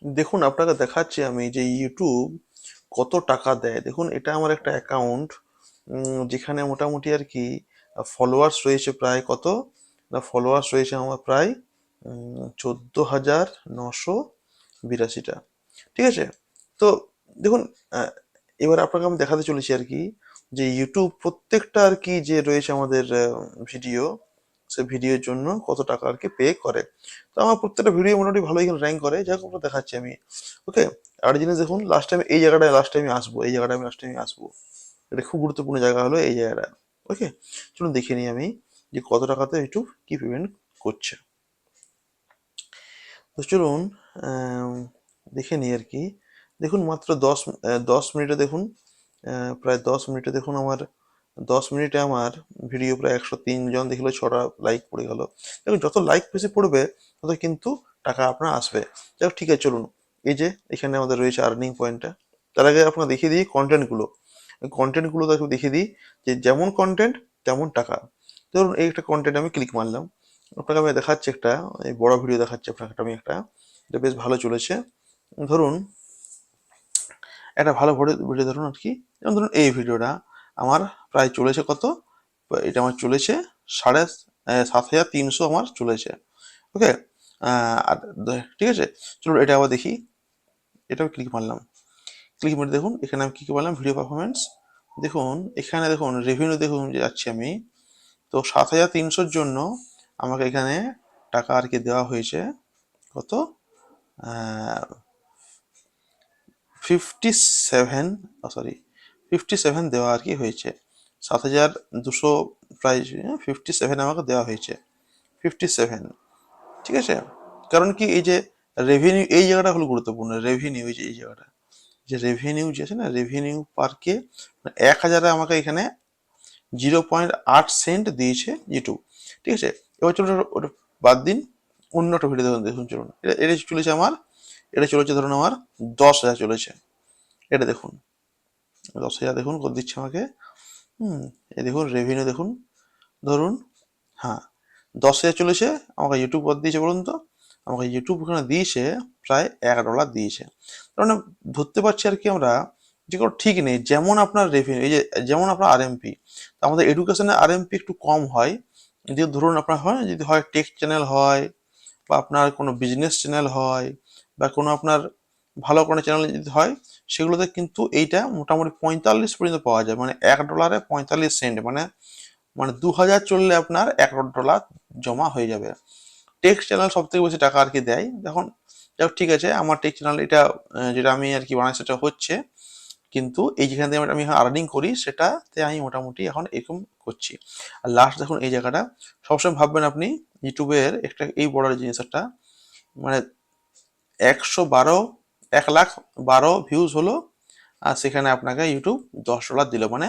দেখুন আপনাকে দেখাচ্ছি আমি যে ইউটিউব কত টাকা দেয়। দেখুন এটা আমার একটা অ্যাকাউন্ট, যেখানে মোটামুটি আর কি ফলোয়ার্স রয়েছে প্রায় কত না, ফলোয়ার্স রয়েছে আমার প্রায় 14,982টা। ঠিক আছে। তো দেখুন, আহ, এবার আপনাকে আমি দেখাতে চলেছি আর কি যে ইউটিউব প্রত্যেকটা আর কি যে রয়েছে আমাদের ভিডিও, সে ভিডিওর জন্য কত টাকা আর কি পে করে। তো আমার প্রত্যেকটা ভিডিও মোটামুটি ভালোই র্যাঙ্ক করে, যাই হোক আপনাকে দেখাচ্ছি আমি। ওকে। আর জিনিস দেখুন, লাস্ট টাইম এই জায়গাটায় লাস্ট টাইমে আসবো, এই জায়গাটায় আমি লাস্ট টাইমে আসবো। এটা খুব গুরুত্বপূর্ণ জায়গা হলো এই জায়গাটা। ওকে। চলুন দেখে নিই আমি যে কত টাকাতে ইউটিউব কি পেমেন্ট করছে। তো চলুন আম, দেখে নিই আর কি। দেখুন মাত্র 10 মিনিটে দেখুন, প্রায় 10 মিনিটে দেখুন আমার, 10 মিনিটে আমার ভিডিও প্রায় 103 জন দেখলো, 6টা লাইক পড়ে গেল। দেখুন যত লাইক বেশি পড়বে তত কিন্তু টাকা আপনার আসবে। যাই হোক, ঠিক আছে চলুন। এই যে এখানে আমাদের রয়েছে আর্নিং পয়েন্টটা। তার আগে আপনাকে দেখিয়ে দিই কন্টেন্টগুলো। কন্টেন্টগুলো তাকে দেখিয়ে দিই যে যেমন কন্টেন্ট তেমন টাকা। ধরুন এই একটা কন্টেন্ট আমি ক্লিক মারলাম, আপনাকে আমি দেখাচ্ছি একটা, এই বড় ভিডিও দেখাচ্ছি আপনাকে আমি একটা, এটা বেশ ভালো চলেছে। ধরুন একটা ভালো ভিডিও ধরুন আর কি, যেমন ধরুন এই ভিডিওটা আমার প্রায় চলেছে কত, এটা আমার চলেছে 7,300 আমার চলেছে। ওকে। আর ঠিক আছে, চলুন এটা আবার দেখি। এটাও ক্লিক মারলাম, ক্লিক মেরে দেখুন এখানে আমি কি কি বললাম, ভিডিও পারফরমেন্স। দেখুন এখানে দেখুন রেভিনিউ দেখুন যে যাচ্ছি আমি। তো 7,300-র জন্য আমাকে এখানে টাকা আর কি দেওয়া হয়েছে কত, 57, সরি 57 দেওয়া আর কি হয়েছে। 7,200 প্রায় 57 আমাকে দেওয়া হয়েছে, 57। ঠিক আছে। কারণ কি এই যে রেভিনিউ, এই জায়গাটা হলো গুরুত্বপূর্ণ, রেভিনিউ এই যে এই জায়গাটা, যে রেভিনিউ যে আছে না, রেভিনিউ পার কে 1,000-এ আমাকে এখানে 0.8 সেন্ট দিয়েছে ইউটিউব। ঠিক আছে। এবার চলুন ওটা বাদ দিন, অন্য একটা ভিডিও দেখুন, দেখুন চলুন, এটা চলেছে আমার, এটা চলেছে ধরুন আমার 10,000 চলেছে। এটা দেখুন 10,000 দেখুন কত দিচ্ছে আমাকে। এই দেখুন রেভিনিউ দেখুন, ধরুন, হ্যাঁ 10,000 চলেছে। আমাকে ইউটিউব কত দিয়েছে বলুন তো, আমাকে ইউটিউব ওখানে দিয়েছে প্রায় $1 দিয়েছে। তার মানে ধরতে পারছি আর কি আমরা যে কোনো ঠিক নেই, যেমন আপনার রেভিনিউ, এই যে যেমন আপনার আরএমপি, আমাদের এডুকেশনে আরএমপি একটু কম হয়। যদি ধরুন আপনার হয়, যদি হয় টেক চ্যানেল হয়, বা আপনার কোনো বিজনেস চ্যানেল হয়, বা কোনো আপনার ভালো কোনো চ্যানেল যদি হয়, সেগুলোতে কিন্তু এইটা মোটামুটি 45 পর্যন্ত পাওয়া যায়, মানে $1 45 সেন্ট, মানে মানে 2,000 চললে আপনার $1 জমা হয়ে যাবে। টেক্সট চ্যানেল সব থেকে বেশি টাকা আর কি দেয়। দেখুন যাই হোক, ঠিক আছে, আমার টেক্সট চ্যানেল এটা যেটা আমি আর কি বানাই সেটা হচ্ছে, কিন্তু এই যেখান থেকে আমি আর্নিং করি সেটাতে আমি মোটামুটি এখন এরকম করছি। আর লাস্ট দেখুন এই জায়গাটা, সবসময় ভাববেন আপনি ইউটিউবের একটা এই বড় জিনিস একটা, মানে 112, 1,12 ভিউজ হলো, আর সেখানে আপনাকে ইউটিউব $10 দিল, মানে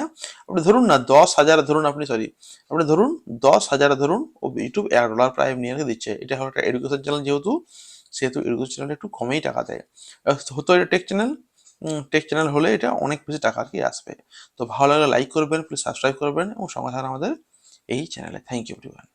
আপনি ধরুন না 10,000 ধরুন, আপনি সরি, আপনি ধরুন 10,000 ধরুন, ও ইউটিউব $1 প্রায় এমনি আর কি দিচ্ছে। এটা হলো একটা এডুকেশন চ্যানেল যেহেতু, সেহেতু এডুকেশন চ্যানেলটা একটু কমেই টাকা দেয়। হতো এটা টেক চ্যানেল, টেক চ্যানেল হলে এটা অনেক বেশি টাকা আর কি আসবে। তো ভালো লাগলে লাইক করবেন, প্লিজ সাবস্ক্রাইব করবেন, এবং সঙ্গে থাকুন আমাদের এই চ্যানেলে। Thank you everyone.